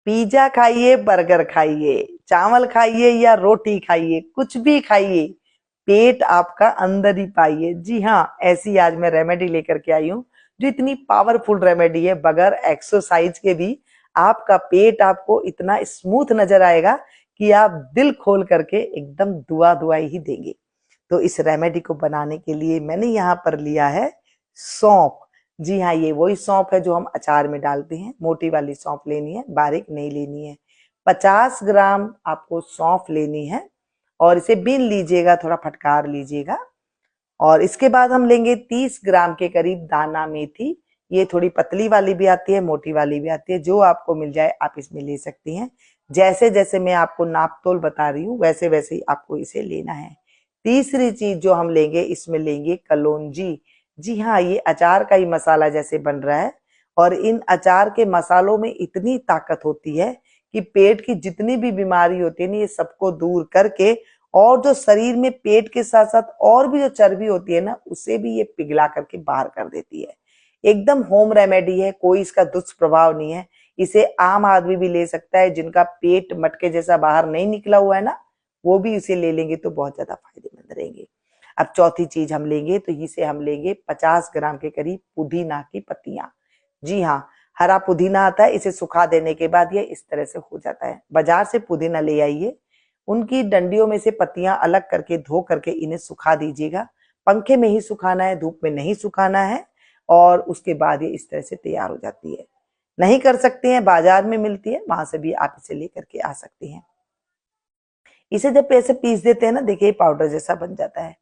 Pizza खाइए, burger खाइए, चावल खाइए या रोटी खाइए, कुछ भी खाइए, पेट आपका अंदर ही पाइए। जी हाँ, ऐसी आज मैं रेमेडी लेकर के आई हूँ जो इतनी पावरफुल रेमेडी है। बगैर एक्सरसाइज के भी आपका पेट आपको इतना स्मूथ नजर आएगा कि आप दिल खोल करके एकदम दुआ दुआई ही देंगे। तो इस रेमेडी को बनाने के लिए मैंने यहाँ पर लिया है सौंफ। जी हाँ, ये वही सौंफ है जो हम अचार में डालते हैं। मोटी वाली सौंफ लेनी है, बारीक नहीं लेनी है। 50 ग्राम आपको सौंफ लेनी है और इसे बीन लीजिएगा, थोड़ा फटकार लीजिएगा। और इसके बाद हम लेंगे 30 ग्राम के करीब दाना मेथी। ये थोड़ी पतली वाली भी आती है, मोटी वाली भी आती है, जो आपको मिल जाए आप इसमें ले सकती हैं। जैसे जैसे मैं आपको नाप तोल बता रही हूँ वैसे वैसे ही आपको इसे लेना है। तीसरी चीज जो हम लेंगे, इसमें लेंगे कलौंजी। जी हाँ, ये अचार का ही मसाला जैसे बन रहा है और इन अचार के मसालों में इतनी ताकत होती है कि पेट की जितनी भी बीमारी होती है ना, ये सबको दूर करके और जो शरीर में पेट के साथ साथ और भी जो चर्बी होती है ना, उसे भी ये पिघला करके बाहर कर देती है। एकदम होम रेमेडी है, कोई इसका दुष्प्रभाव नहीं है। इसे आम आदमी भी ले सकता है, जिनका पेट मटके जैसा बाहर नहीं निकला हुआ है ना, वो भी इसे ले लेंगे तो बहुत ज्यादा फायदेमंद रहेंगे। अब चौथी चीज हम लेंगे तो इसे हम लेंगे 50 ग्राम के करीब पुदीना की पत्तियां। जी हाँ, हरा पुदीना आता है, इसे सुखा देने के बाद ये इस तरह से हो जाता है। बाजार से पुदीना ले आइए, उनकी डंडियों में से पत्तियां अलग करके धो करके इन्हें सुखा दीजिएगा। पंखे में ही सुखाना है, धूप में नहीं सुखाना है। और उसके बाद ये इस तरह से तैयार हो जाती है। नहीं कर सकते हैं, बाजार में मिलती है, वहां से भी आप इसे लेकर के आ सकती हैं। इसे जब ऐसे पीस देते हैं ना, देखिए पाउडर जैसा बन जाता है।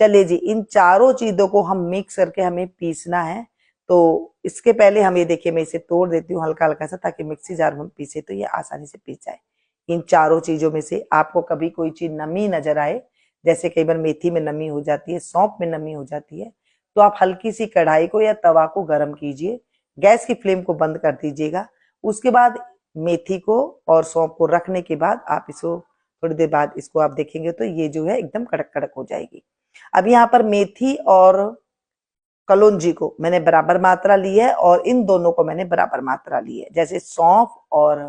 चलिए जी, इन चारों चीजों को हम मिक्स करके हमें पीसना है। तो इसके पहले हम ये देखिए, मैं इसे तोड़ देती हूँ हल्का हल्का सा, ताकि मिक्सी जार में पीसे तो ये आसानी से पीस जाए। इन चारों चीजों में से आपको कभी कोई चीज नमी नजर आए, जैसे कई बार मेथी में नमी हो जाती है, सौंफ में नमी हो जाती है, तो आप हल्की सी कढ़ाई को या तवा को गर्म कीजिए, गैस की फ्लेम को बंद कर दीजिएगा। उसके बाद मेथी को और सौंफ को रखने के बाद आप इसको थोड़ी देर बाद इसको आप देखेंगे तो ये जो है एकदम कड़क कड़क हो जाएगी। अब यहाँ पर मेथी और कलौंजी को मैंने बराबर मात्रा ली है और इन दोनों को मैंने बराबर मात्रा ली है। जैसे सौंफ और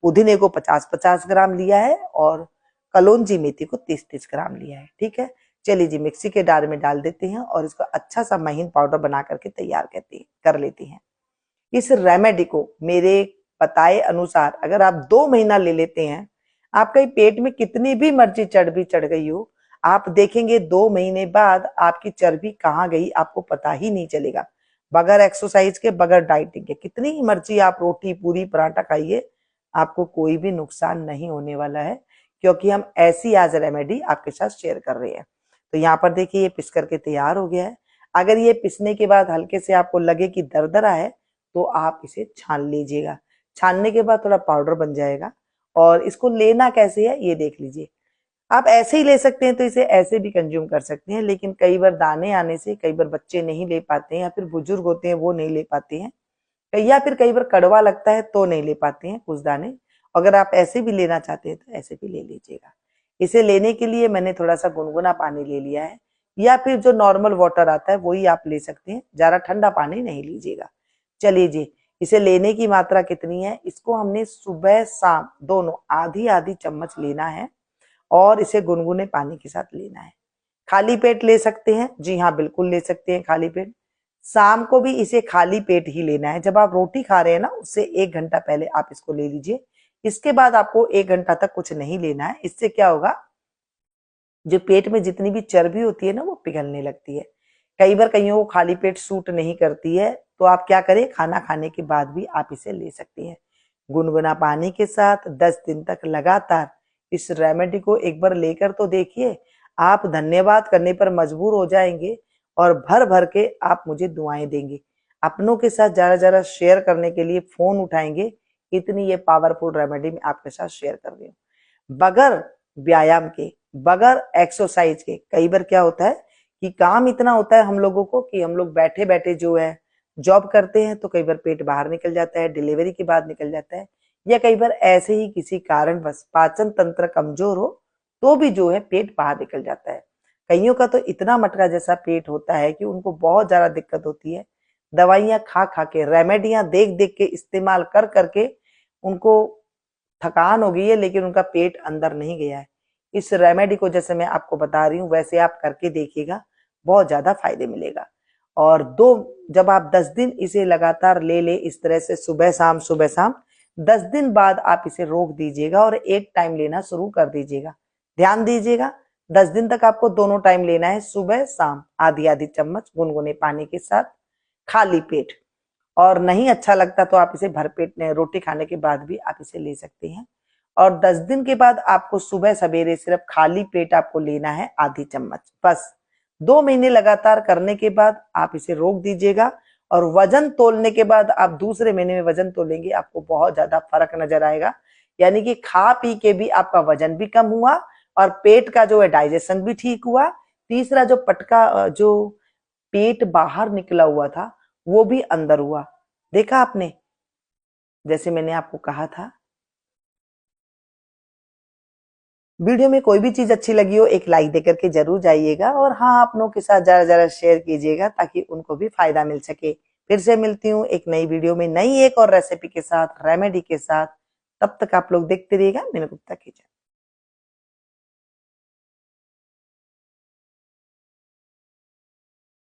पुदीने को 50-50 ग्राम लिया है और कलौंजी मेथी को 30-30 ग्राम लिया है। ठीक है, चलिए जी, मिक्सी के जार में डाल देते हैं और इसको अच्छा सा महीन पाउडर बना करके तैयार कर लेते हैं। इस रेमेडी को मेरे बताए अनुसार अगर आप 2 महीना ले लेते हैं, आपका पेट में कितनी भी मर्जी चर्बी चढ़ गई हो, आप देखेंगे 2 महीने बाद आपकी चर्बी कहाँ गई आपको पता ही नहीं चलेगा। बगैर एक्सरसाइज के, बगैर डाइटिंग के, कितनी ही मर्जी आप रोटी पूरी पराठा खाइए, आपको कोई भी नुकसान नहीं होने वाला है, क्योंकि हम ऐसी आज रेमेडी आपके साथ शेयर कर रहे हैं। तो यहाँ पर देखिए, ये पिस करके तैयार हो गया है। अगर ये पिसने के बाद हल्के से आपको लगे कि दरदरा है, तो आप इसे छान लीजिएगा। छानने के बाद थोड़ा पाउडर बन जाएगा। और इसको लेना कैसे है ये देख लीजिए। आप ऐसे ही ले सकते हैं तो इसे ऐसे भी कंज्यूम कर सकते हैं, लेकिन कई बार दाने आने से कई बार बच्चे नहीं ले पाते हैं, या फिर बुजुर्ग होते हैं वो नहीं ले पाते हैं, या फिर कई बार कड़वा लगता है तो नहीं ले पाते हैं कुछ दाने। अगर आप ऐसे भी लेना चाहते हैं तो ऐसे भी ले लीजिएगा। इसे लेने के लिए मैंने थोड़ा सा गुनगुना पानी ले लिया है, या फिर जो नॉर्मल वाटर आता है वही आप ले सकते हैं, ज्यादा ठंडा पानी नहीं लीजिएगा। चलिए जी, इसे लेने की मात्रा कितनी है, इसको हमने सुबह शाम दोनों आधी आधी चम्मच लेना है और इसे गुनगुने पानी के साथ लेना है। खाली पेट ले सकते हैं, जी हाँ बिल्कुल ले सकते हैं खाली पेट। शाम को भी इसे खाली पेट ही लेना है। जब आप रोटी खा रहे हैं ना, उससे 1 घंटा पहले आप इसको ले लीजिए। इसके बाद आपको 1 घंटा तक कुछ नहीं लेना है। इससे क्या होगा, जो पेट में जितनी भी चर्बी होती है ना, वो पिघलने लगती है। कई बार कईयों को खाली पेट सूट नहीं करती है, तो आप क्या करें, खाना खाने के बाद भी आप इसे ले सकती हैं। गुनगुना पानी के साथ 10 दिन तक लगातार इस रेमेडी को एक बार लेकर तो देखिए, आप धन्यवाद करने पर मजबूर हो जाएंगे और भर भर के आप मुझे दुआएं देंगे। अपनों के साथ जरा जरा शेयर करने के लिए फोन उठाएंगे, इतनी ये पावरफुल रेमेडी मैं आपके साथ शेयर कर रही हूँ। बगैर व्यायाम के, बगैर एक्सरसाइज के, कई बार क्या होता है कि काम इतना होता है हम लोगों को कि हम लोग बैठे बैठे जो है जॉब करते हैं, तो कई बार पेट बाहर निकल जाता है, डिलीवरी के बाद निकल जाता है, या कई बार ऐसे ही किसी कारण बस पाचन तंत्र कमजोर हो तो भी जो है पेट बाहर निकल जाता है। कईयों का तो इतना मटका जैसा पेट होता है कि उनको बहुत ज्यादा दिक्कत होती है। दवाइयां खा खा के, रेमेडियां देख देख के, इस्तेमाल कर करके उनको थकान हो गई है लेकिन उनका पेट अंदर नहीं गया है। इस रेमेडी को जैसे मैं आपको बता रही हूँ वैसे आप करके देखिएगा, बहुत ज्यादा फायदे मिलेगा। और जब आप 10 दिन इसे लगातार ले इस तरह से सुबह शाम 10 दिन बाद आप इसे रोक दीजिएगा और एक टाइम लेना शुरू कर दीजिएगा। ध्यान दीजिएगा, 10 दिन तक आपको दोनों टाइम लेना है, सुबह शाम आधी आधी चम्मच गुनगुने पानी के साथ खाली पेट। और नहीं अच्छा लगता तो आप इसे भरपेट रोटी खाने के बाद भी आप इसे ले सकते हैं। और 10 दिन के बाद आपको सुबह सवेरे सिर्फ खाली पेट आपको लेना है आधी चम्मच बस। 2 महीने लगातार करने के बाद आप इसे रोक दीजिएगा और वजन तोलने के बाद आप दूसरे महीने में वजन तोलेंगे, आपको बहुत ज्यादा फर्क नजर आएगा। यानी कि खा पी के भी आपका वजन भी कम हुआ और पेट का जो है डाइजेशन भी ठीक हुआ। तीसरा जो पटका जो पेट बाहर निकला हुआ था वो भी अंदर हुआ। देखा आपने, जैसे मैंने आपको कहा था। वीडियो में कोई भी चीज अच्छी लगी हो एक लाइक देकर के जरूर जाइएगा और हाँ, अपनों के साथ जरा जरा शेयर कीजिएगा ताकि उनको भी फायदा मिल सके। फिर से मिलती हूँ एक नई वीडियो में नई एक और रेसिपी के साथ, रेमेडी के साथ। तब तक आप लोग देखते रहिएगा मीनू गुप्ता किचन।